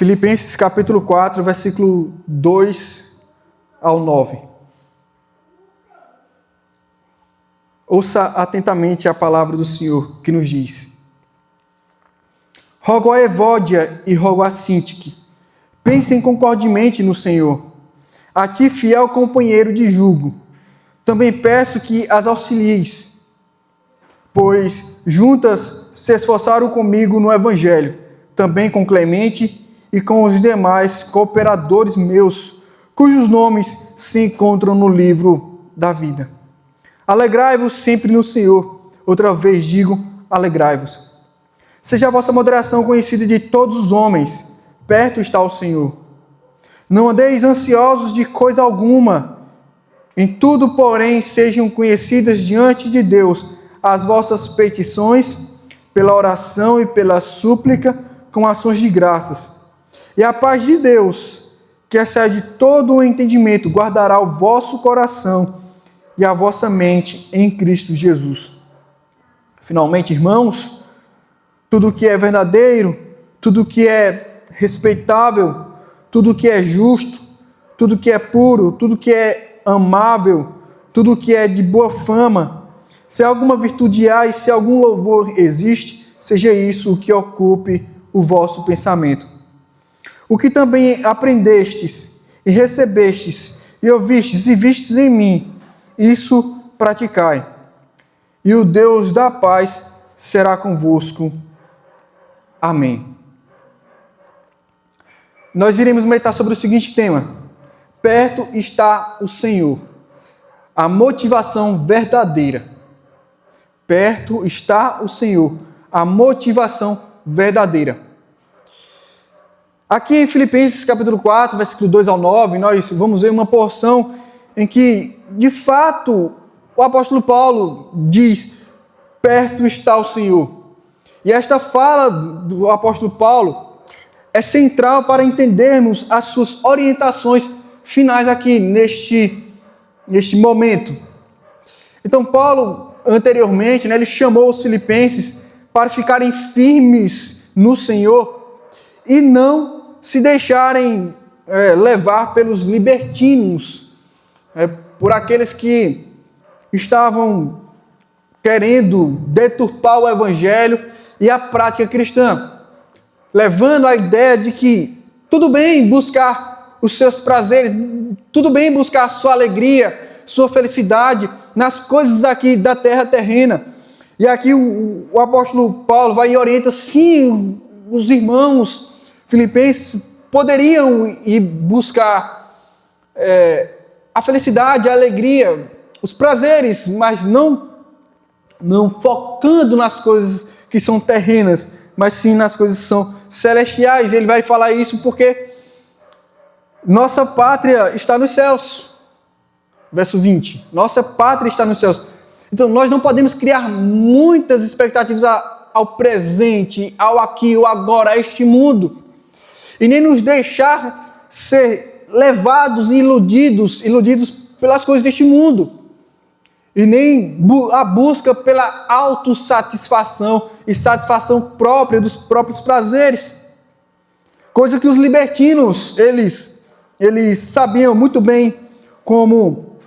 Filipenses capítulo 4, versículo 2 ao 9. Ouça atentamente a palavra do Senhor que nos diz: Rogo a Evódia e rogo a Sintique, pensem concordemente no Senhor. A ti, fiel companheiro de jugo, também peço que as auxilies, pois juntas se esforçaram comigo no Evangelho, também com Clemente e com os demais cooperadores meus, cujos nomes se encontram no livro da vida. Alegrai-vos sempre no Senhor. Outra vez digo, alegrai-vos. Seja a vossa moderação conhecida de todos os homens. Perto está o Senhor. Não andeis ansiosos de coisa alguma. Em tudo, porém, sejam conhecidas diante de Deus as vossas petições, pela oração e pela súplica, com ações de graças. E a paz de Deus, que excede todo o entendimento, guardará o vosso coração e a vossa mente em Cristo Jesus. Finalmente, irmãos, tudo que é verdadeiro, tudo que é respeitável, tudo que é justo, tudo que é puro, tudo que é amável, tudo que é de boa fama, se alguma virtude há e se algum louvor existe, seja isso o que ocupe o vosso pensamento. O que também aprendestes e recebestes e ouvistes e vistes em mim, isso praticai. E o Deus da paz será convosco. Amém. Nós iremos meditar sobre o seguinte tema: perto está o Senhor. A motivação verdadeira. Perto está o Senhor. A motivação verdadeira. Aqui em Filipenses capítulo 4, versículo 2 ao 9, nós vamos ver uma porção em que, de fato, o apóstolo Paulo diz: perto está o Senhor. E esta fala do apóstolo Paulo é central para entendermos as suas orientações finais aqui neste momento. Então, Paulo, anteriormente, ele chamou os filipenses para ficarem firmes no Senhor e não se deixarem levar pelos libertinos, por aqueles que estavam querendo deturpar o Evangelho e a prática cristã, levando a ideia de que tudo bem buscar os seus prazeres, tudo bem buscar a sua alegria, sua felicidade nas coisas aqui da terra terrena. E aqui o apóstolo Paulo vai e orienta: sim, os irmãos filipenses poderiam ir buscar a felicidade, a alegria, os prazeres, mas não focando nas coisas que são terrenas, mas sim nas coisas que são celestiais. Ele vai falar isso porque nossa pátria está nos céus. Verso 20. Nossa pátria está nos céus. Então nós não podemos criar muitas expectativas ao presente, ao aqui, ao agora, a este mundo. E nem nos deixar ser levados e iludidos pelas coisas deste mundo. E nem a busca pela autossatisfação e satisfação própria dos próprios prazeres. Coisa que os libertinos, eles sabiam muito bem como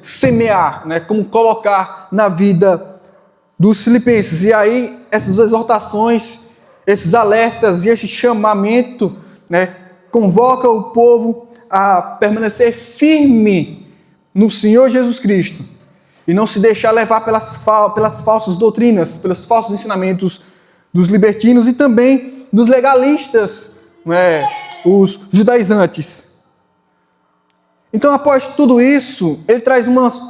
semear, como colocar na vida dos filipenses. E aí, essas exortações, esses alertas e esse chamamento, convoca o povo a permanecer firme no Senhor Jesus Cristo e não se deixar levar pelas falsas doutrinas, pelos falsos ensinamentos dos libertinos e também dos legalistas, os judaizantes. Então, após tudo isso, ele traz umas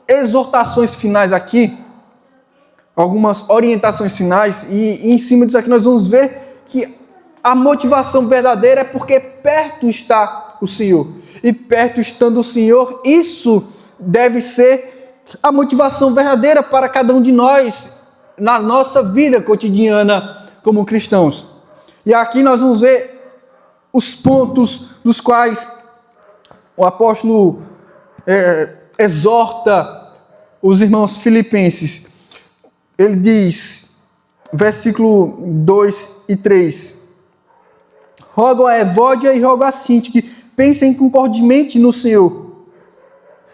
exortações finais aqui, algumas orientações finais, e em cima disso aqui nós vamos ver que a motivação verdadeira é porque perto está o Senhor. E perto estando o Senhor, isso deve ser a motivação verdadeira para cada um de nós na nossa vida cotidiana como cristãos. E aqui nós vamos ver os pontos dos quais o apóstolo exorta os irmãos filipenses. Ele diz, versículo 2 e 3: rogo a Evódia e rogo a Sintique, pensem concordemente no Senhor.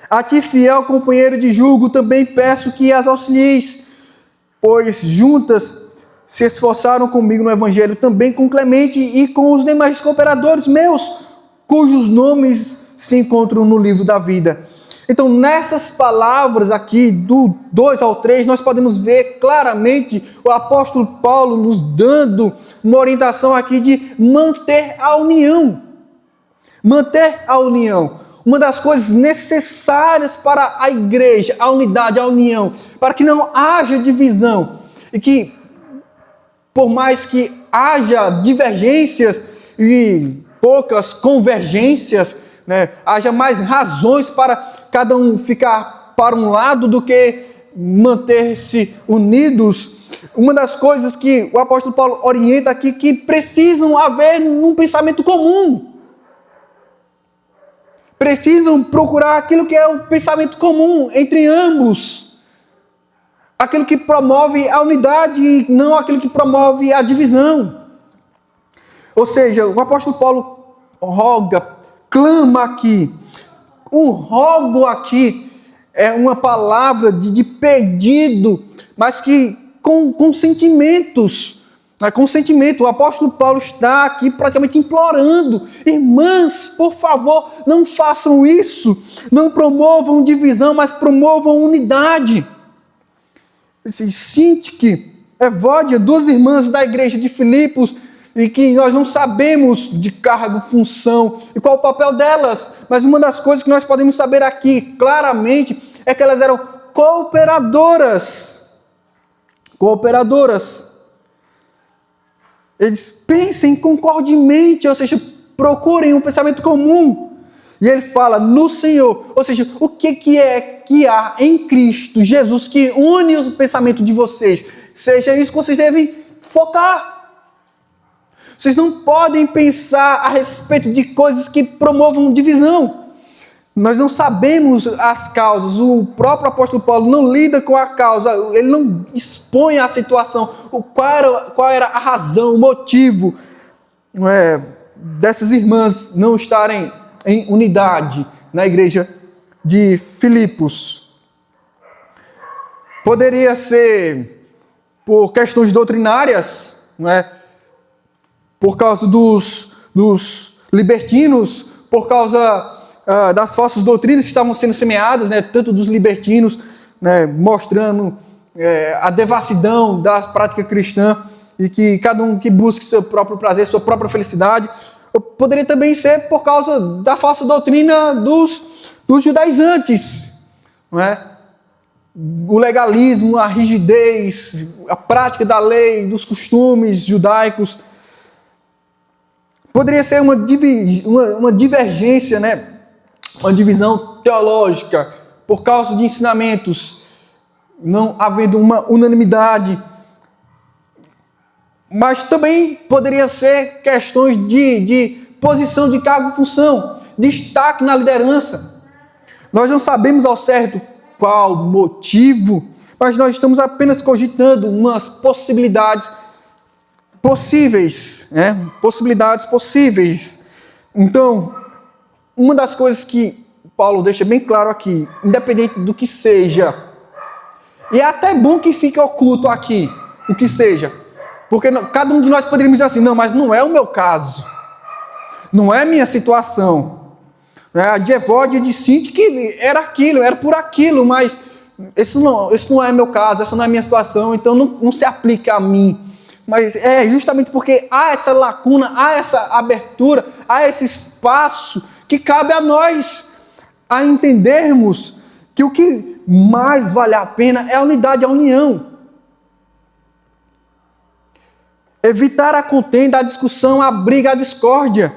A ti, fiel companheiro de julgo, também peço que as auxilieis, pois juntas se esforçaram comigo no Evangelho, também com Clemente e com os demais cooperadores meus, cujos nomes se encontram no livro da vida. Então, nessas palavras aqui, do 2 ao 3, nós podemos ver claramente o apóstolo Paulo nos dando uma orientação aqui de manter a união. Manter a união. Uma das coisas necessárias para a igreja, a unidade, a união, para que não haja divisão e que, por mais que haja divergências e poucas convergências, né, haja mais razões para cada um ficar para um lado do que manter-se unidos. Uma das coisas que o apóstolo Paulo orienta aqui que precisam haver um pensamento comum. Precisam procurar aquilo que é o pensamento comum entre ambos. Aquilo que promove a unidade e não aquilo que promove a divisão. Ou seja, o apóstolo Paulo clama aqui. O rogo aqui é uma palavra de pedido, mas que com sentimentos. Com sentimento, o apóstolo Paulo está aqui praticamente implorando: irmãs, por favor, não façam isso, não promovam divisão, mas promovam unidade. Sintique, Evódia, duas irmãs da igreja de Filipos, e que nós não sabemos de cargo, função e qual o papel delas, mas uma das coisas que nós podemos saber aqui claramente é que elas eram cooperadoras. Eles pensem concordemente, ou seja, procurem um pensamento comum. E ele fala no Senhor, ou seja, o que é que há em Cristo Jesus que une o pensamento de vocês? Seja isso que vocês devem focar. Vocês não podem pensar a respeito de coisas que promovam divisão. Nós não sabemos as causas. O próprio apóstolo Paulo não lida com a causa. Ele não expõe a situação. Qual era a razão, o motivo dessas irmãs não estarem em unidade na igreja de Filipos. Poderia ser por questões doutrinárias, não é? Por causa dos libertinos, por causa das falsas doutrinas que estavam sendo semeadas, né, tanto dos libertinos, né, mostrando a devassidão da prática cristã e que cada um que busque seu próprio prazer, sua própria felicidade. Poderia também ser por causa da falsa doutrina dos judaizantes, não é? O legalismo, a rigidez, a prática da lei, dos costumes judaicos. Poderia ser uma divergência, né? Uma divisão teológica, por causa de ensinamentos, não havendo uma unanimidade. Mas também poderia ser questões de posição de cargo e função, destaque na liderança. Nós não sabemos ao certo qual motivo, mas nós estamos apenas cogitando umas possibilidades possíveis, né? Possibilidades possíveis. Então, uma das coisas que Paulo deixa bem claro aqui, independente do que seja, e é até bom que fique oculto aqui, o que seja, porque cada um de nós poderíamos dizer assim: não, mas não é o meu caso, não é a minha situação. A de Evódia e de Sintique era aquilo, era por aquilo, mas esse não é meu caso, essa não é a minha situação, então não se aplica a mim. Mas é justamente porque há essa lacuna, há essa abertura, há esse espaço que cabe a nós a entendermos que o que mais vale a pena é a unidade, a união. Evitar a contenda, a discussão, a briga, a discórdia.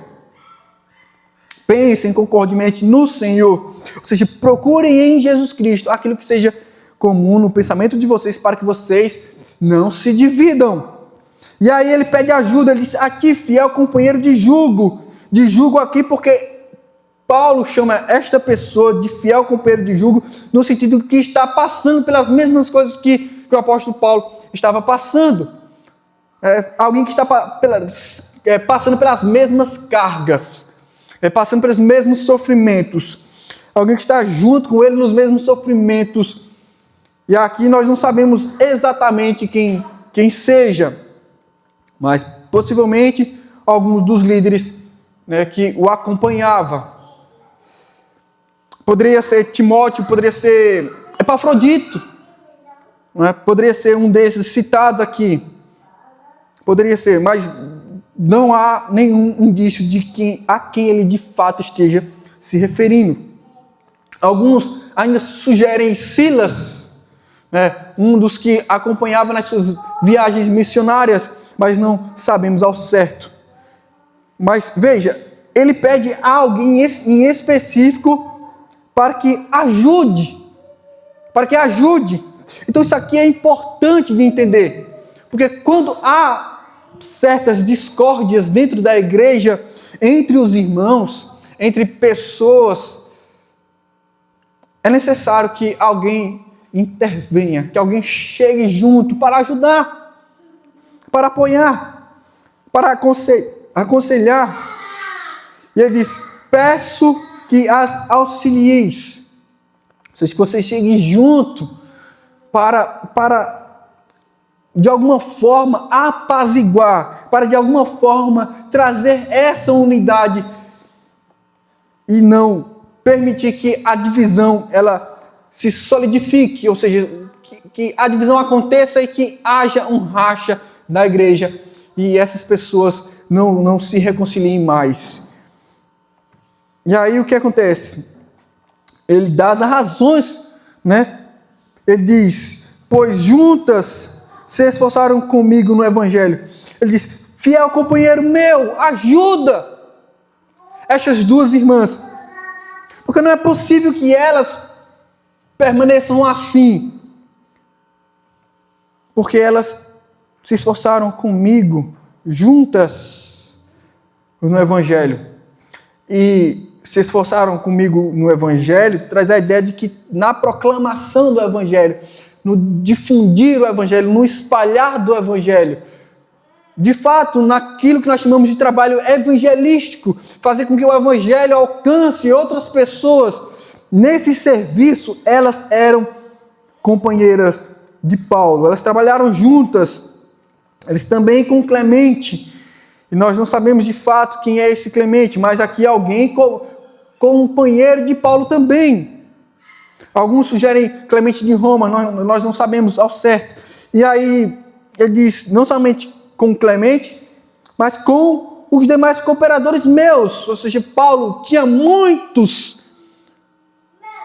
Pensem concordemente no Senhor, ou seja, procurem em Jesus Cristo aquilo que seja comum no pensamento de vocês, para que vocês não se dividam. E aí ele pede ajuda, ele diz: a ti, fiel companheiro de julgo aqui, porque Paulo chama esta pessoa de fiel companheiro de julgo, no sentido que está passando pelas mesmas coisas que o apóstolo Paulo estava passando. Alguém que está passando pelas mesmas cargas, passando pelos mesmos sofrimentos. Alguém que está junto com ele nos mesmos sofrimentos. E aqui nós não sabemos exatamente quem seja, mas possivelmente alguns dos líderes, né, que o acompanhavam. Poderia ser Timóteo, poderia ser Epafrodito, né? Poderia ser um desses citados aqui. Poderia ser, mas não há nenhum indício de a quem ele de fato esteja se referindo. Alguns ainda sugerem Silas, né? Um dos que acompanhava nas suas viagens missionárias, mas não sabemos ao certo. Mas veja, ele pede a alguém em específico para que ajude. Então isso aqui é importante de entender, porque quando há certas discórdias dentro da igreja, entre os irmãos, entre pessoas, é necessário que alguém intervenha, que alguém chegue junto para ajudar, para apoiar, para aconselhar. E ele diz: peço que as auxilieis, ou seja, que vocês cheguem junto para de alguma forma apaziguar, para de alguma forma trazer essa unidade e não permitir que a divisão ela se solidifique, ou seja, que a divisão aconteça e que haja um racha da igreja e essas pessoas não se reconciliem mais. E aí o que acontece? Ele dá as razões, né? Ele diz: pois juntas se esforçaram comigo no evangelho. Ele diz: fiel companheiro meu, ajuda estas duas irmãs, porque não é possível que elas permaneçam assim, porque elas se esforçaram comigo juntas no evangelho. E se esforçaram comigo no evangelho traz a ideia de que na proclamação do evangelho, no difundir o evangelho, no espalhar do evangelho, de fato, naquilo que nós chamamos de trabalho evangelístico, fazer com que o evangelho alcance outras pessoas, nesse serviço elas eram companheiras de Paulo, elas trabalharam juntas, eles também com Clemente, e nós não sabemos de fato quem é esse Clemente, mas aqui alguém companheiro de Paulo também. Alguns sugerem Clemente de Roma, nós não sabemos ao certo. E aí ele diz, não somente com Clemente, mas com os demais cooperadores meus. Ou seja, Paulo tinha muitos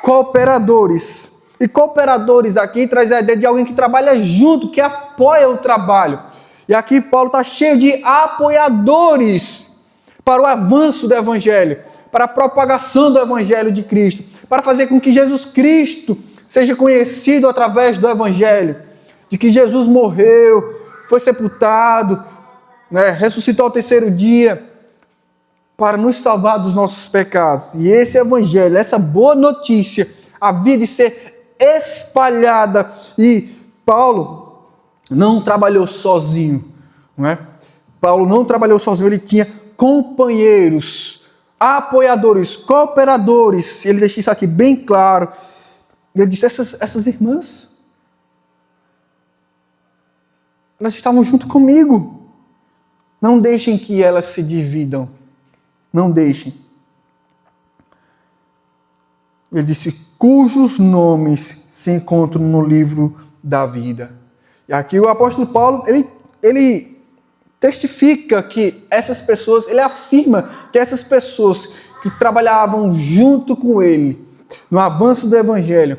cooperadores. E cooperadores aqui traz a ideia de alguém que trabalha junto, que apoia o trabalho. E aqui Paulo está cheio de apoiadores para o avanço do evangelho, para a propagação do evangelho de Cristo, para fazer com que Jesus Cristo seja conhecido através do evangelho, de que Jesus morreu, foi sepultado, né, ressuscitou ao terceiro dia, para nos salvar dos nossos pecados. E esse evangelho, essa boa notícia, havia de ser espalhada. E Paulo não trabalhou sozinho, não é? Paulo não trabalhou sozinho, ele tinha companheiros, apoiadores, cooperadores. Ele deixa isso aqui bem claro. Ele disse, essas irmãs, elas estavam junto comigo. Não deixem que elas se dividam. Não deixem. Ele disse, cujos nomes se encontram no livro da vida. E aqui o apóstolo Paulo, ele testifica que essas pessoas, ele afirma que essas pessoas que trabalhavam junto com ele no avanço do evangelho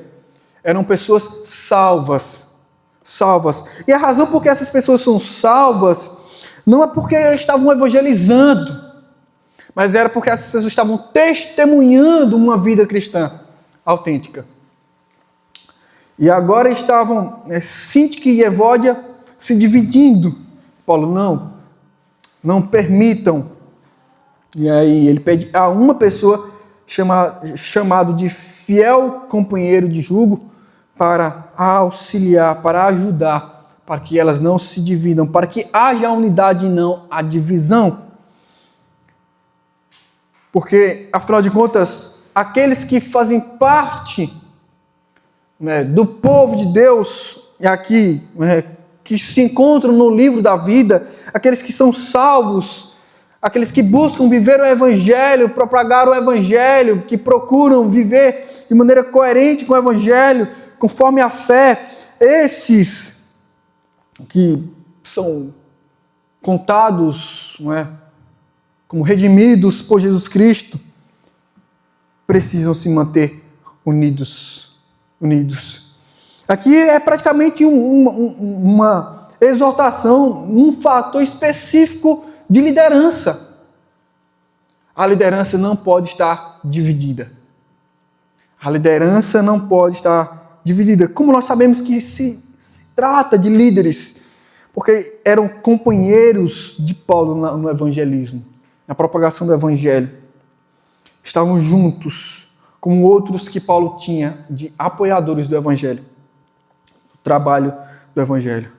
eram pessoas salvas. E a razão por que essas pessoas são salvas não é porque elas estavam evangelizando, mas era porque essas pessoas estavam testemunhando uma vida cristã autêntica. E agora estavam Síntique e Evódia se dividindo. Paulo, não permitam. E aí ele pede a uma pessoa chamado de fiel companheiro de jugo para auxiliar, para ajudar, para que elas não se dividam, para que haja a unidade e não a divisão. Porque, afinal de contas, aqueles que fazem parte, né, do povo de Deus, e aqui, né, que se encontram no livro da vida, aqueles que são salvos, aqueles que buscam viver o Evangelho, propagar o Evangelho, que procuram viver de maneira coerente com o Evangelho, conforme a fé, esses que são contados, não é, como redimidos por Jesus Cristo, precisam se manter unidos. Aqui é praticamente uma exortação, um fator específico de liderança. A liderança não pode estar dividida. A liderança não pode estar dividida. Como nós sabemos que se trata de líderes? Porque eram companheiros de Paulo no evangelismo, na propagação do evangelho. Estavam juntos, como outros que Paulo tinha de apoiadores do evangelho, do trabalho do evangelho.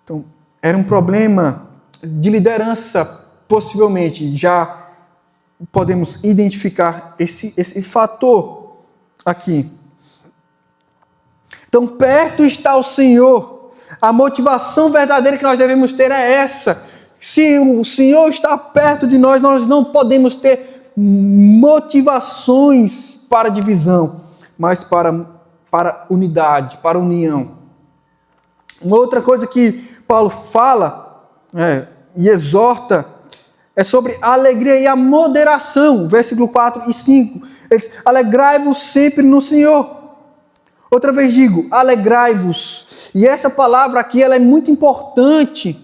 Então, era um problema de liderança, possivelmente. Já podemos identificar esse fator aqui. Então, perto está o Senhor. A motivação verdadeira que nós devemos ter é essa. Se o Senhor está perto de nós, nós não podemos ter motivações para divisão, mas para unidade, para união. Uma outra coisa que Paulo fala e exorta é sobre a alegria e a moderação. Versículo 4 e 5. Ele diz: alegrai-vos sempre no Senhor. Outra vez digo, alegrai-vos. E essa palavra aqui, ela é muito importante.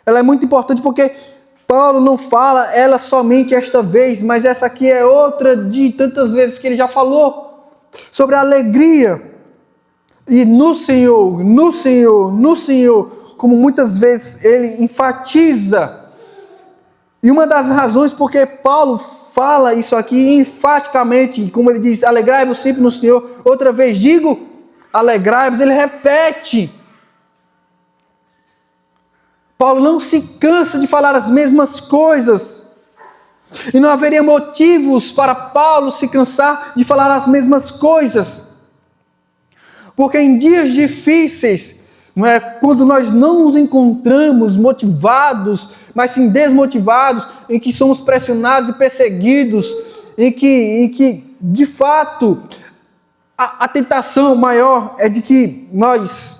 Ela é muito importante porque Paulo não fala ela somente esta vez, mas essa aqui é outra de tantas vezes que ele já falou sobre a alegria. E no Senhor, como muitas vezes ele enfatiza. E uma das razões porque Paulo fala isso aqui enfaticamente, como ele diz, alegrai-vos sempre no Senhor. Outra vez digo, alegrai-vos, ele repete. Paulo não se cansa de falar as mesmas coisas. E não haveria motivos para Paulo se cansar de falar as mesmas coisas. Porque em dias difíceis, quando nós não nos encontramos motivados, mas sim desmotivados, em que somos pressionados e perseguidos, em que de fato, a tentação maior é de que nós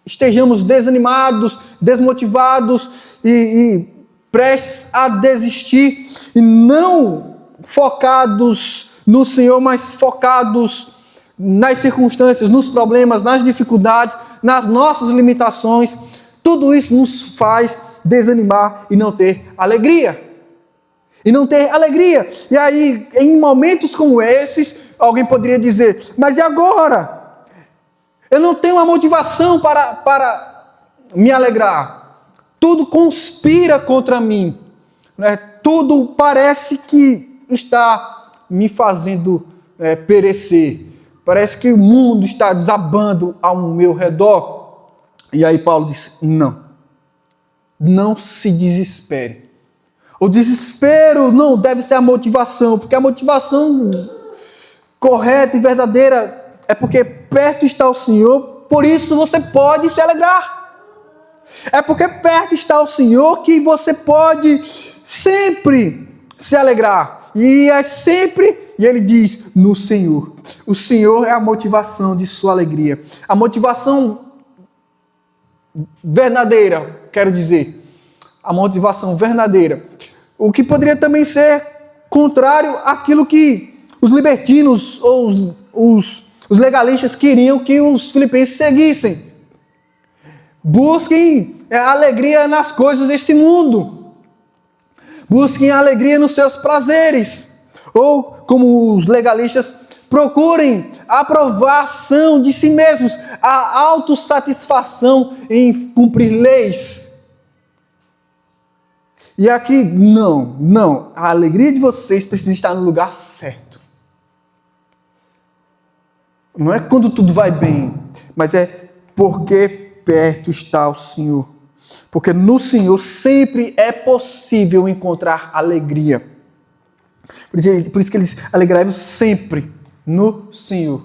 estejamos desanimados, desmotivados e prestes a desistir, e não focados no Senhor, mas focados nas circunstâncias, nos problemas, nas dificuldades, nas nossas limitações. Tudo isso nos faz desanimar e não ter alegria. E aí, em momentos como esses, alguém poderia dizer: mas e agora? Eu não tenho uma motivação para me alegrar. Tudo conspira contra mim. Tudo parece que está me fazendo perecer. Parece que o mundo está desabando ao meu redor. E aí Paulo diz: não se desespere. O desespero não deve ser a motivação, porque a motivação correta e verdadeira é porque perto está o Senhor, por isso você pode se alegrar. É porque perto está o Senhor que você pode sempre se alegrar. E é sempre, e ele diz, no Senhor. O Senhor é a motivação de sua alegria. A motivação verdadeira, quero dizer. A motivação verdadeira. O que poderia também ser contrário àquilo que os libertinos ou os legalistas queriam que os filipenses seguissem. Busquem a alegria nas coisas deste mundo. Busquem a alegria nos seus prazeres. Ou, como os legalistas, procurem a aprovação de si mesmos, a autossatisfação em cumprir leis. E aqui, não. A alegria de vocês precisa estar no lugar certo. Não é quando tudo vai bem, mas é porque perto está o Senhor. Porque no Senhor sempre é possível encontrar alegria. Por isso que eles alegrai-vos sempre no Senhor.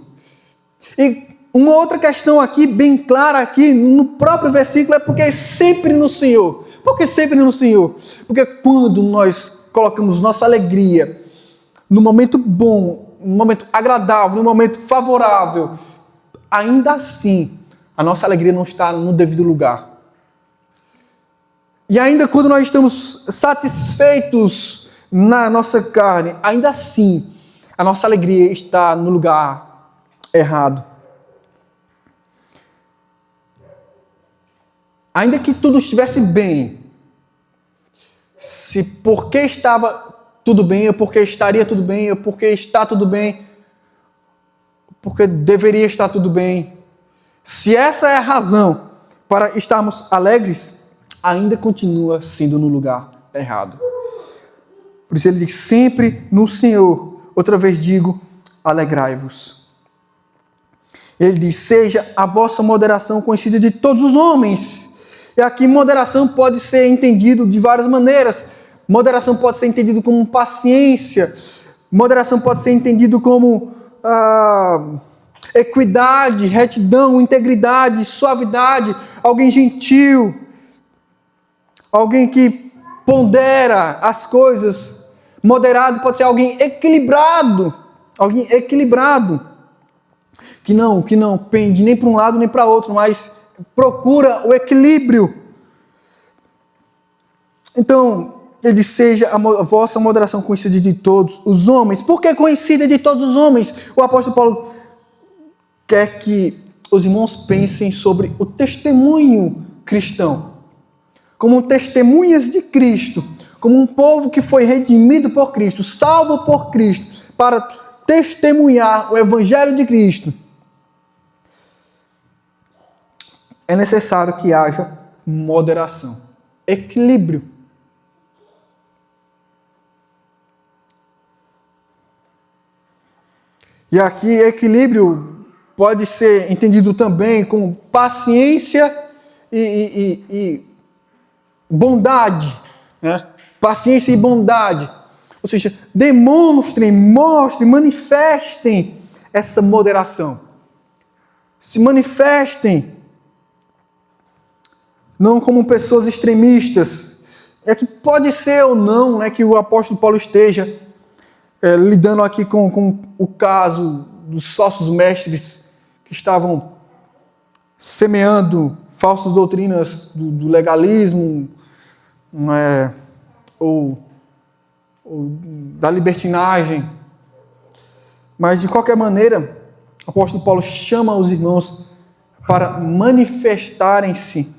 E uma outra questão aqui, bem clara aqui, no próprio versículo, é porque é sempre no Senhor. Por que sempre no Senhor? Porque quando nós colocamos nossa alegria no momento bom, no momento agradável, no momento favorável, ainda assim, a nossa alegria não está no devido lugar. E ainda quando nós estamos satisfeitos na nossa carne, ainda assim, a nossa alegria está no lugar errado. Ainda que tudo estivesse bem, se porque estava tudo bem, ou porque estaria tudo bem, ou porque está tudo bem, porque deveria estar tudo bem, se essa é a razão para estarmos alegres, ainda continua sendo no lugar errado. Por isso ele diz, sempre no Senhor, outra vez digo, alegrai-vos. Ele diz, seja a vossa moderação conhecida de todos os homens. E aqui moderação pode ser entendido de várias maneiras. Moderação pode ser entendido como paciência. Moderação pode ser entendido como equidade, retidão, integridade, suavidade. Alguém gentil. Alguém que pondera as coisas. Moderado pode ser alguém equilibrado. Alguém equilibrado. Que não pende nem para um lado nem para outro, mas procura o equilíbrio. Então, ele diz, seja a vossa moderação conhecida de todos os homens. Por que conhecida de todos os homens? O apóstolo Paulo quer que os irmãos pensem sobre o testemunho cristão. Como testemunhas de Cristo. Como um povo que foi redimido por Cristo, salvo por Cristo, para testemunhar o evangelho de Cristo. É necessário que haja moderação, equilíbrio. E aqui equilíbrio pode ser entendido também como paciência e bondade, né? Paciência e bondade. Ou seja, demonstrem, mostrem, manifestem essa moderação. Se manifestem. Não como pessoas extremistas. É que pode ser ou não, né, que o apóstolo Paulo esteja lidando aqui com o caso dos sócios mestres que estavam semeando falsas doutrinas do legalismo ou da libertinagem. Mas, de qualquer maneira, o apóstolo Paulo chama os irmãos para manifestarem-se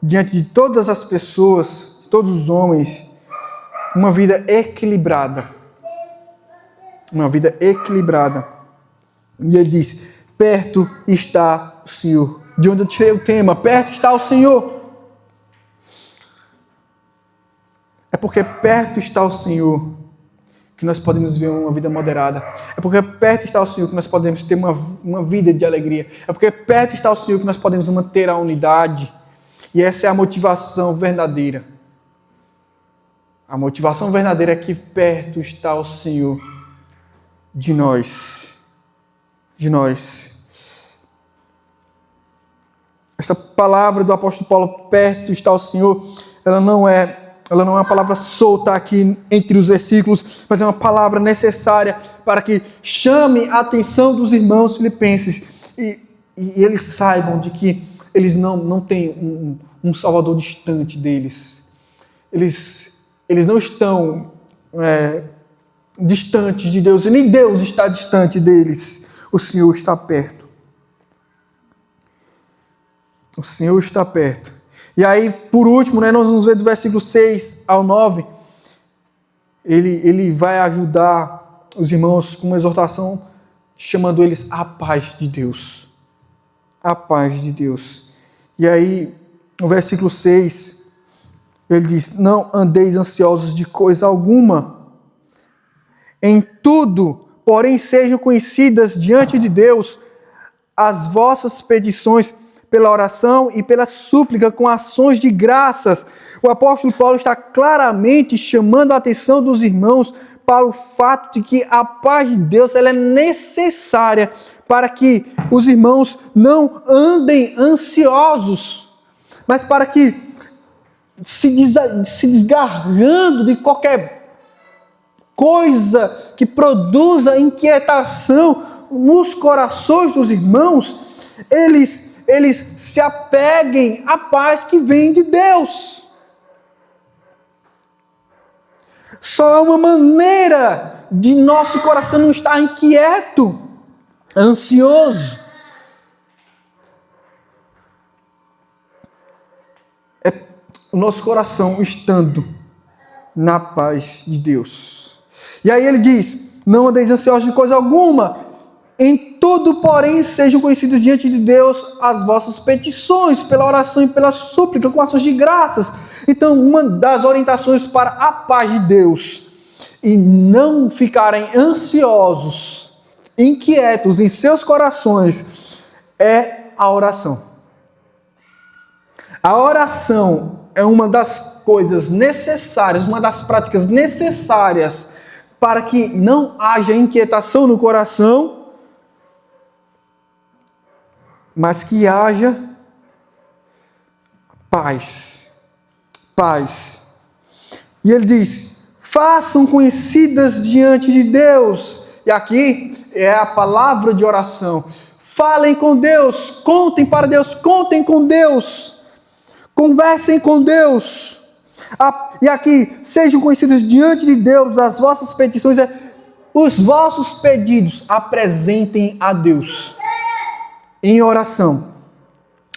diante de todas as pessoas, de todos os homens, uma vida equilibrada. Uma vida equilibrada. E ele diz, perto está o Senhor. De onde eu tirei o tema, perto está o Senhor. É porque perto está o Senhor que nós podemos viver uma vida moderada. É porque perto está o Senhor que nós podemos ter uma vida de alegria. É porque perto está o Senhor que nós podemos manter a unidade. E essa é a motivação verdadeira. A motivação verdadeira é que perto está o Senhor de nós. De nós. Essa palavra do apóstolo Paulo, perto está o Senhor, ela não é uma palavra solta aqui entre os versículos, mas é uma palavra necessária para que chame a atenção dos irmãos filipenses e eles saibam de que eles não têm um Salvador distante deles. Eles não estão distantes de Deus, e nem Deus está distante deles. O Senhor está perto. O Senhor está perto. E aí, por último, nós vamos ver do versículo 6 ao 9, ele vai ajudar os irmãos com uma exortação, chamando eles à paz de Deus. A paz de Deus. E aí, no versículo 6, ele diz, não andeis ansiosos de coisa alguma. Em tudo, porém, sejam conhecidas diante de Deus as vossas petições pela oração e pela súplica com ações de graças. O apóstolo Paulo está claramente chamando a atenção dos irmãos para o fato de que a paz de Deus ela é necessária para que os irmãos não andem ansiosos, mas para que se desgarrando de qualquer coisa que produza inquietação nos corações dos irmãos, eles se apeguem à paz que vem de Deus. Só há uma maneira de nosso coração não estar inquieto, ansioso. É o nosso coração estando na paz de Deus. E aí ele diz: não andeis ansiosos de coisa alguma, em tudo, porém, sejam conhecidas diante de Deus as vossas petições, pela oração e pela súplica, com ações de graças. Então, uma das orientações para a paz de Deus e não ficarem ansiosos, inquietos em seus corações, é a oração. A oração é uma das coisas necessárias, uma das práticas necessárias para que não haja inquietação no coração, mas que haja paz. Paz. E ele diz: façam conhecidas diante de Deus. E aqui é a palavra de oração. Falem com Deus, contem para Deus, contem com Deus. Conversem com Deus. E aqui, sejam conhecidas diante de Deus as vossas petições, os vossos pedidos, apresentem a Deus em oração,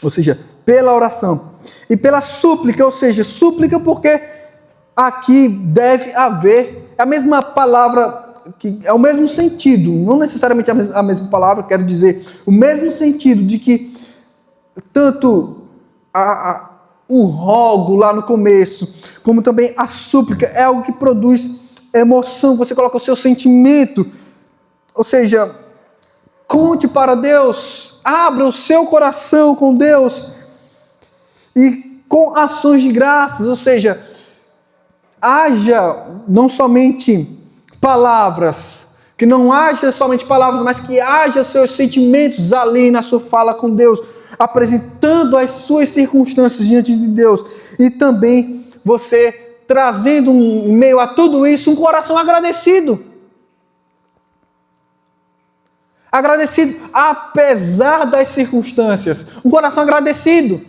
ou seja, pela oração, e pela súplica, ou seja, súplica porque aqui deve haver a mesma palavra, que é o mesmo sentido, não necessariamente a mesma palavra, quero dizer, o mesmo sentido de que tanto o rogo lá no começo, como também a súplica, é algo que produz emoção, você coloca o seu sentimento, ou seja, conte para Deus, abra o seu coração com Deus e com ações de graças, ou seja, haja não somente palavras, que não haja somente palavras, mas que haja seus sentimentos ali na sua fala com Deus, apresentando as suas circunstâncias diante de Deus e também você trazendo em meio a tudo isso um coração agradecido. Agradecido apesar das circunstâncias. Um coração agradecido.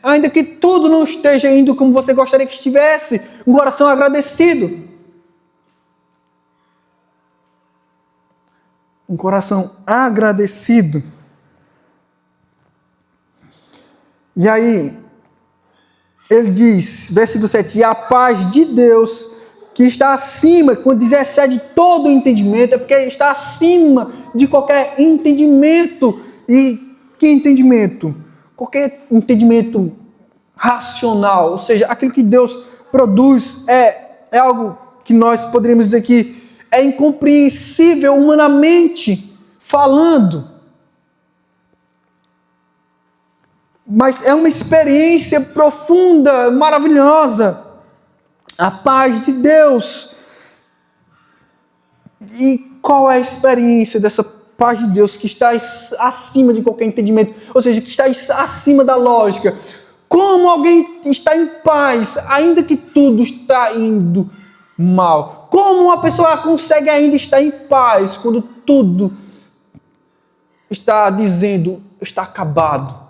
Ainda que tudo não esteja indo como você gostaria que estivesse. Um coração agradecido. Um coração agradecido. E aí, ele diz, versículo 7, e a paz de Deus, que está acima, quando diz excede todo o entendimento, é porque está acima de qualquer entendimento. E que entendimento? Qualquer entendimento racional, ou seja, aquilo que Deus produz é algo que nós poderíamos dizer que é incompreensível humanamente falando. Mas é uma experiência profunda, maravilhosa. A paz de Deus. E qual é a experiência dessa paz de Deus que está acima de qualquer entendimento? Ou seja, que está acima da lógica. Como alguém está em paz, ainda que tudo está indo mal? Como uma pessoa consegue ainda estar em paz quando tudo está dizendo está acabado?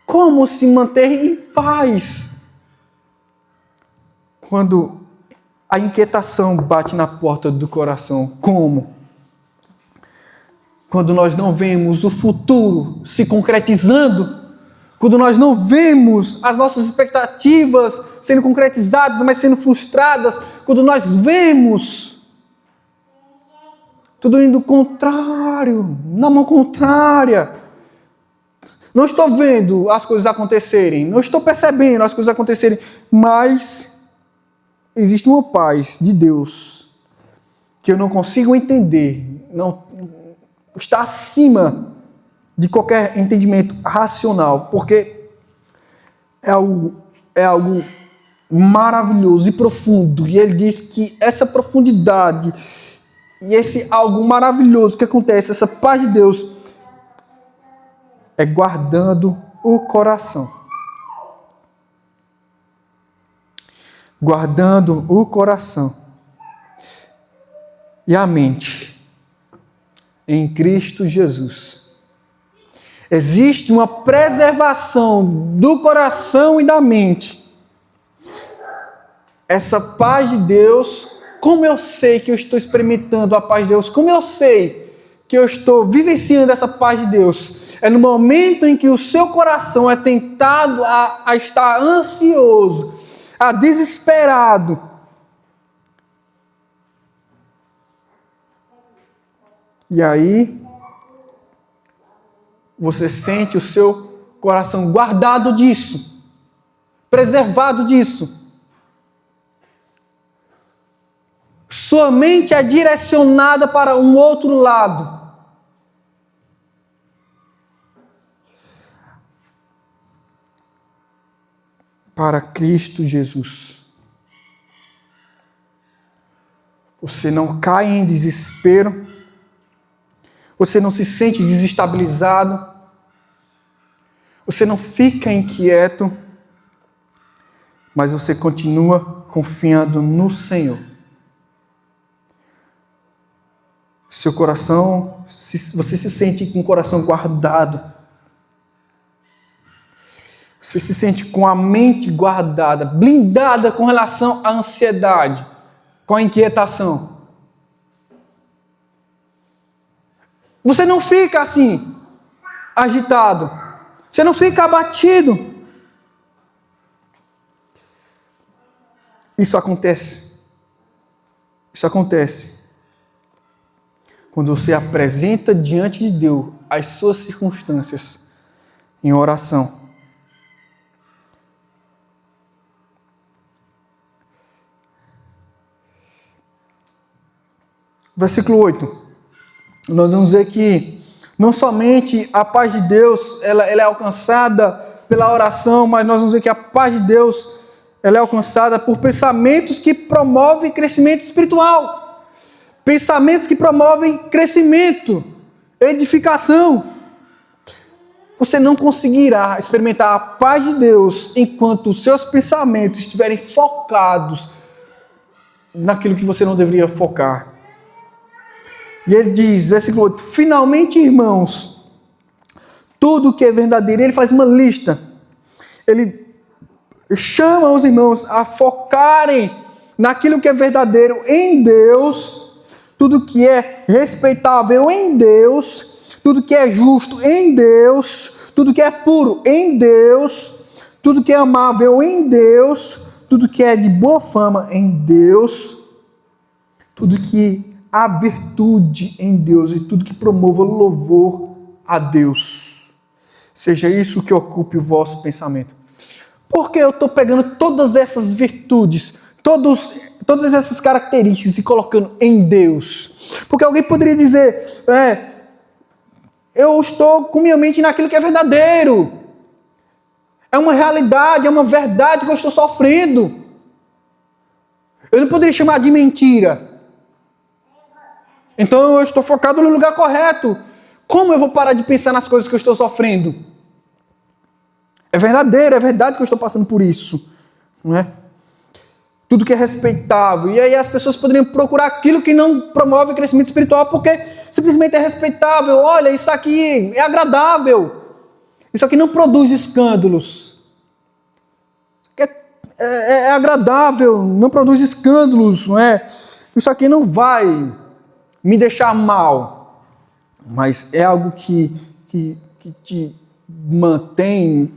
Como se manter em paz quando a inquietação bate na porta do coração? Como? Quando nós não vemos o futuro se concretizando, quando nós não vemos as nossas expectativas sendo concretizadas, mas sendo frustradas, quando nós vemos tudo indo contrário, na mão contrária. Não estou vendo as coisas acontecerem, não estou percebendo as coisas acontecerem, mas existe uma paz de Deus que eu não consigo entender, não está acima de qualquer entendimento racional, porque é algo maravilhoso e profundo. E ele diz que essa profundidade e esse algo maravilhoso que acontece, essa paz de Deus, é guardando o coração. Guardando o coração e a mente em Cristo Jesus. Existe uma preservação do coração e da mente. Essa paz de Deus, como eu sei que eu estou experimentando a paz de Deus, como eu sei que eu estou vivenciando essa paz de Deus, é no momento em que o seu coração é tentado a estar ansioso, a desesperado. E aí, você sente o seu coração guardado disso, preservado disso. Sua mente é direcionada para um outro lado. Para Cristo Jesus. Você não cai em desespero. Você não se sente desestabilizado. Você não fica inquieto. Mas você continua confiando no Senhor. Seu coração, você se sente com o coração guardado. Você se sente com a mente guardada, blindada com relação à ansiedade, com a inquietação. Você não fica assim, agitado. Você não fica abatido. Isso acontece. Isso acontece quando você apresenta diante de Deus as suas circunstâncias em oração. Versículo 8. Nós vamos ver que não somente a paz de Deus ela é alcançada pela oração, mas nós vamos ver que a paz de Deus ela é alcançada por pensamentos que promovem crescimento espiritual. Pensamentos que promovem crescimento, edificação. Você não conseguirá experimentar a paz de Deus enquanto os seus pensamentos estiverem focados naquilo que você não deveria focar. E ele diz, versículo 8, finalmente, irmãos, tudo que é verdadeiro, ele faz uma lista. Ele chama os irmãos a focarem naquilo que é verdadeiro em Deus, tudo que é respeitável em Deus, tudo que é justo em Deus, tudo que é puro em Deus, tudo que é amável em Deus, tudo que é de boa fama em Deus, tudo que há virtude em Deus e tudo que promova louvor a Deus. Seja isso que ocupe o vosso pensamento. Porque eu estou pegando todas essas virtudes, todas essas características e colocando em Deus. Porque alguém poderia dizer, eu estou com minha mente naquilo que é verdadeiro. É uma realidade, é uma verdade que eu estou sofrendo. Eu não poderia chamar de mentira. Então eu estou focado no lugar correto. Como eu vou parar de pensar nas coisas que eu estou sofrendo? É verdadeiro, é verdade que eu estou passando por isso. Não é? Tudo que é respeitável. E aí as pessoas poderiam procurar aquilo que não promove crescimento espiritual porque simplesmente é respeitável. Olha, isso aqui é agradável. Isso aqui não produz escândalos. É agradável, não produz escândalos, não é? Isso aqui não vai me deixar mal. Mas é algo que te mantém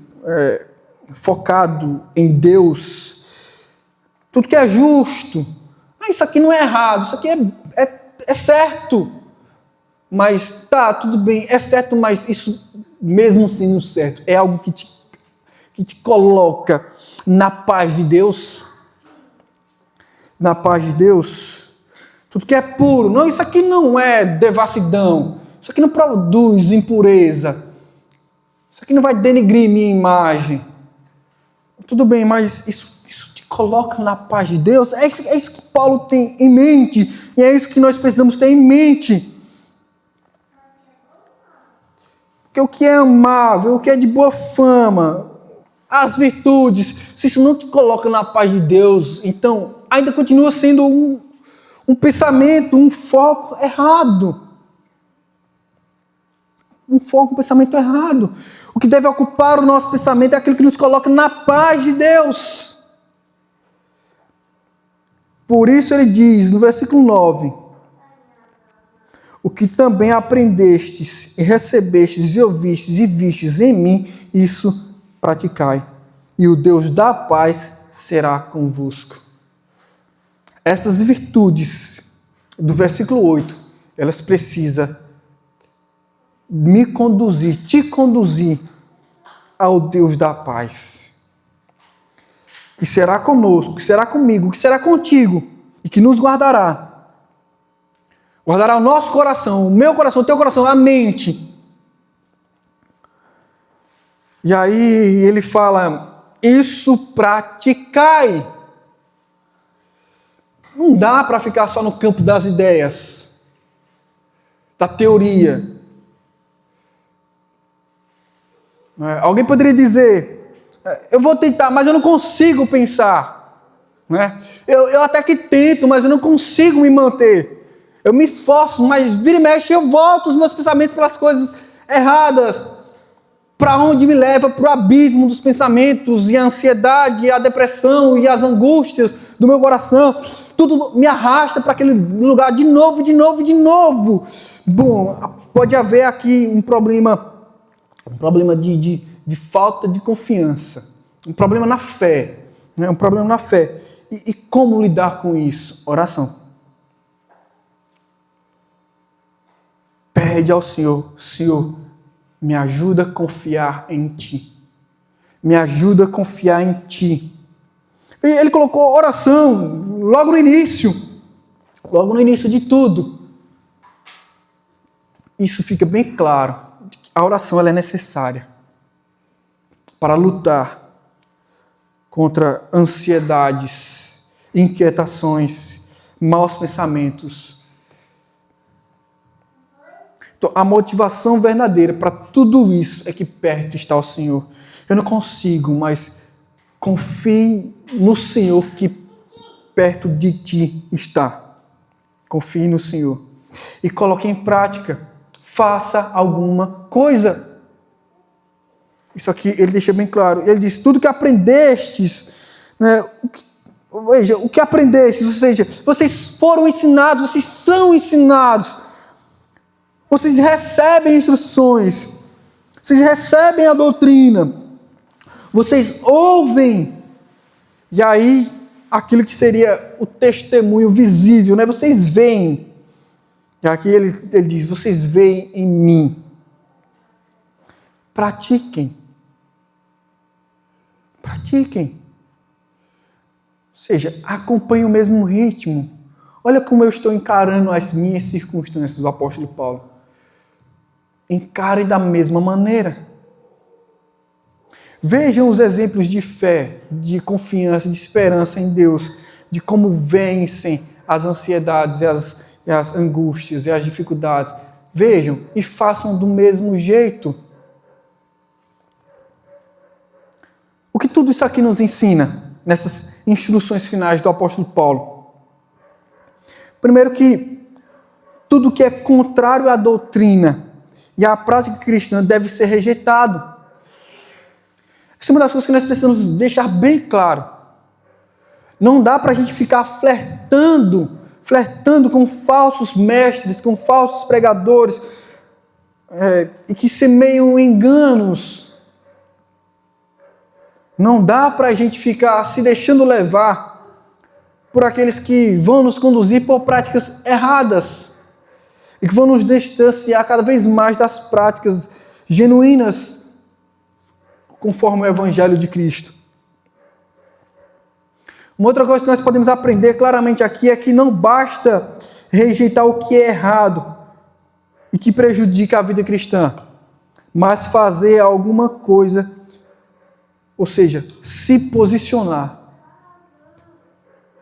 focado em Deus. Tudo que é justo. Isso aqui não é errado, isso aqui é certo. Mas tá, tudo bem, é certo, mas isso mesmo sendo certo, é algo que te coloca na paz de Deus. Na paz de Deus. Tudo que é puro. Não, isso aqui não é devassidão. Isso aqui não produz impureza. Isso aqui não vai denegrir minha imagem. Tudo bem, mas isso te coloca na paz de Deus. É isso que Paulo tem em mente. E é isso que nós precisamos ter em mente. Porque o que é amável, o que é de boa fama, as virtudes, se isso não te coloca na paz de Deus, então ainda continua sendo um pensamento, um foco errado. Um foco, um pensamento errado. O que deve ocupar o nosso pensamento é aquilo que nos coloca na paz de Deus. Por isso ele diz no versículo 9: o que também aprendestes e recebestes e ouvistes e vistes em mim, isso praticai, e o Deus da paz será convosco. Essas virtudes do versículo 8, elas precisam me conduzir, te conduzir ao Deus da paz, que será conosco, que será comigo, que será contigo e que nos guardará. Guardará o nosso coração, o meu coração, o teu coração, a mente. E aí ele fala, isso praticai. Não dá para ficar só no campo das ideias, da teoria. Alguém poderia dizer, eu vou tentar, mas eu não consigo pensar. Eu até que tento, mas eu não consigo me manter. Eu me esforço, mas vira e mexe eu volto os meus pensamentos pelas coisas erradas. Para onde me leva? Para o abismo dos pensamentos, e a ansiedade, e a depressão, e as angústias do meu coração. Tudo me arrasta para aquele lugar de novo, de novo, de novo. Bom, pode haver aqui um problema de falta de confiança. Um problema na fé. Um problema na fé. E como lidar com isso? Oração. Pede ao Senhor, Senhor, me ajuda a confiar em Ti. Me ajuda a confiar em Ti. E ele colocou oração logo no início de tudo. Isso fica bem claro. A oração ela é necessária para lutar contra ansiedades, inquietações, maus pensamentos. Então, a motivação verdadeira para tudo isso é que perto está o Senhor. Eu não consigo, mas confie no Senhor que perto de ti está. Confie no Senhor. E coloque em prática. Faça alguma coisa. Isso aqui ele deixa bem claro. Ele diz, tudo que aprendestes, o que aprendestes, ou seja, vocês foram ensinados, vocês são ensinados. Vocês recebem instruções, vocês recebem a doutrina, vocês ouvem, e aí aquilo que seria o testemunho visível, vocês veem, e aqui ele diz, vocês veem em mim, pratiquem, ou seja, acompanhem o mesmo ritmo. Olha como eu estou encarando as minhas circunstâncias, o apóstolo Paulo. Encarem da mesma maneira. Vejam os exemplos de fé, de confiança, de esperança em Deus, de como vencem as ansiedades e as angústias e as dificuldades. Vejam e façam do mesmo jeito. O que tudo isso aqui nos ensina, nessas instruções finais do apóstolo Paulo? Primeiro que tudo que é contrário à doutrina e a prática cristã deve ser rejeitado. Essa é uma das coisas que nós precisamos deixar bem claro. Não dá para a gente ficar flertando com falsos mestres, com falsos pregadores, e que semeiam enganos. Não dá para a gente ficar se deixando levar por aqueles que vão nos conduzir por práticas erradas. E que vão nos distanciar cada vez mais das práticas genuínas, conforme o Evangelho de Cristo. Uma outra coisa que nós podemos aprender claramente aqui é que não basta rejeitar o que é errado e que prejudica a vida cristã, mas fazer alguma coisa, ou seja, se posicionar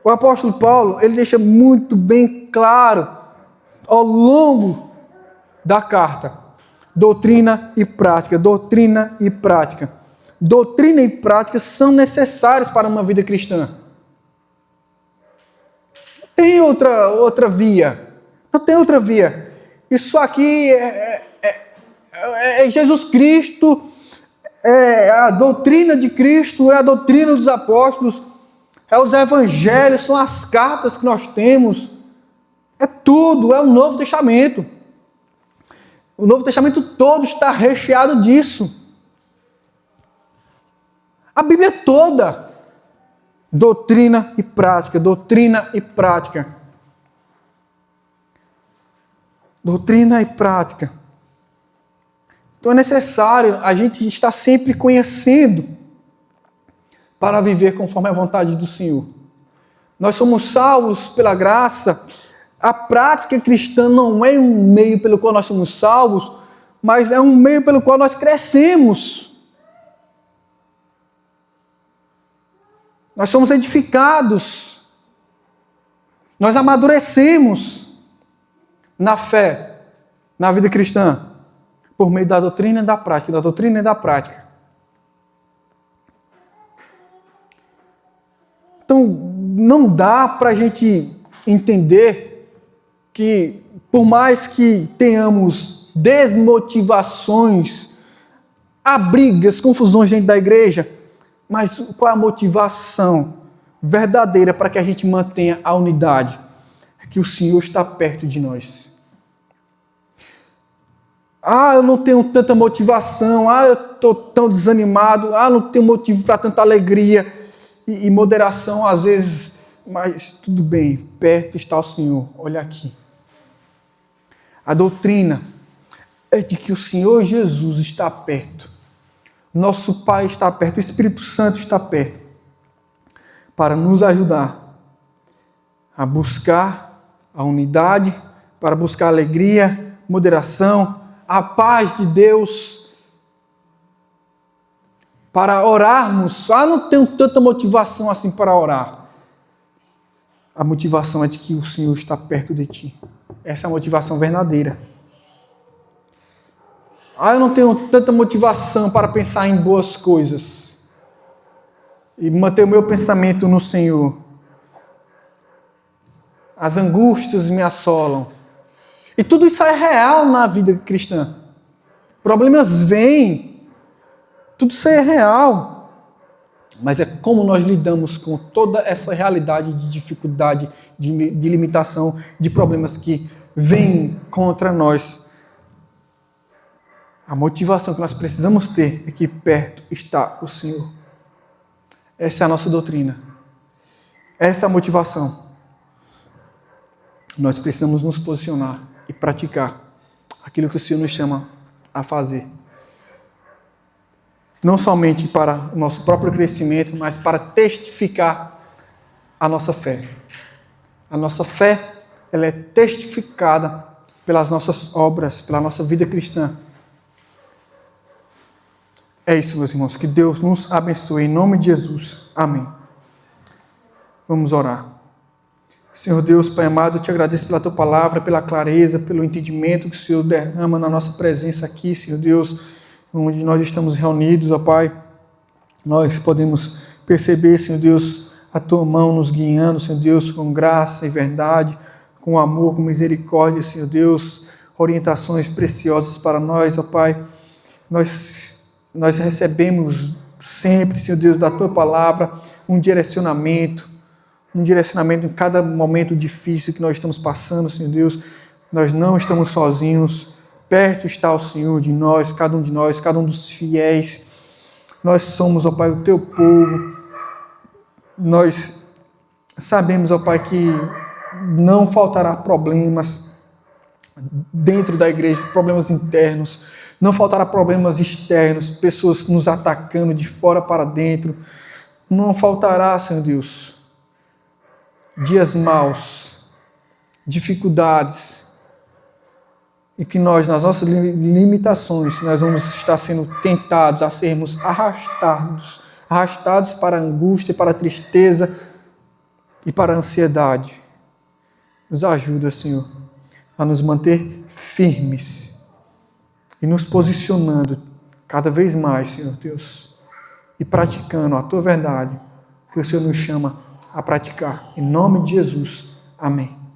O apóstolo Paulo, ele deixa muito bem claro ao longo da carta: doutrina e prática, doutrina e prática. Doutrina e prática são necessários para uma vida cristã. Não tem outra via. Não tem outra via. Isso aqui é Jesus Cristo, é a doutrina de Cristo, é a doutrina dos apóstolos, é os evangelhos, são as cartas que nós temos. É tudo, é o Novo Testamento. O Novo Testamento todo está recheado disso. A Bíblia toda. Doutrina e prática, doutrina e prática. Doutrina e prática. Então é necessário a gente estar sempre conhecendo para viver conforme a vontade do Senhor. Nós somos salvos pela graça. A prática cristã não é um meio pelo qual nós somos salvos, mas é um meio pelo qual nós crescemos. Nós somos edificados. Nós amadurecemos na fé, na vida cristã, por meio da doutrina e da prática, da doutrina e da prática. Então, não dá para a gente entender que, por mais que tenhamos desmotivações, há brigas, confusões dentro da igreja, mas qual é a motivação verdadeira para que a gente mantenha a unidade? É que o Senhor está perto de nós. Eu não tenho tanta motivação, eu estou tão desanimado, não tenho motivo para tanta alegria e moderação às vezes, mas tudo bem, perto está o Senhor, olha aqui. A doutrina é de que o Senhor Jesus está perto. Nosso Pai está perto, o Espírito Santo está perto, para nos ajudar a buscar a unidade, para buscar alegria, moderação, a paz de Deus, para orarmos. Não tenho tanta motivação assim para orar. A motivação é de que o Senhor está perto de ti. Essa é a motivação verdadeira. Eu não tenho tanta motivação para pensar em boas coisas e manter o meu pensamento no Senhor. As angústias me assolam. E tudo isso é real na vida cristã. Problemas vêm. Tudo isso é real. Mas é como nós lidamos com toda essa realidade de dificuldade, de limitação, de problemas que vêm contra nós. A motivação que nós precisamos ter é que perto está o Senhor. Essa é a nossa doutrina. Essa é a motivação. Nós precisamos nos posicionar e praticar aquilo que o Senhor nos chama a fazer. Não somente para o nosso próprio crescimento, mas para testificar a nossa fé. A nossa fé, ela é testificada pelas nossas obras, pela nossa vida cristã. É isso, meus irmãos. Que Deus nos abençoe. Em nome de Jesus. Amém. Vamos orar. Senhor Deus, Pai amado, eu te agradeço pela Tua palavra, pela clareza, pelo entendimento que o Senhor derrama na nossa presença aqui, Senhor Deus, onde nós estamos reunidos, ó Pai. Nós podemos perceber, Senhor Deus, a Tua mão nos guiando, Senhor Deus, com graça e verdade, com amor, com misericórdia, Senhor Deus, orientações preciosas para nós, ó Pai. Nós recebemos sempre, Senhor Deus, da Tua palavra, um direcionamento em cada momento difícil que nós estamos passando, Senhor Deus. Nós não estamos sozinhos, perto está o Senhor de nós, cada um dos fiéis. Nós somos, ó Pai, o Teu povo. Nós sabemos, ó Pai, que não faltará problemas dentro da igreja, problemas internos. Não faltará problemas externos, pessoas nos atacando de fora para dentro. Não faltará, Senhor Deus, dias maus, dificuldades. E que nós, nas nossas limitações, nós vamos estar sendo tentados a sermos arrastados para a angústia, para a tristeza. e para a ansiedade. Nos ajuda, Senhor, a nos manter firmes e nos posicionando cada vez mais, Senhor Deus, e praticando a Tua verdade, que o Senhor nos chama a praticar. Em nome de Jesus. Amém.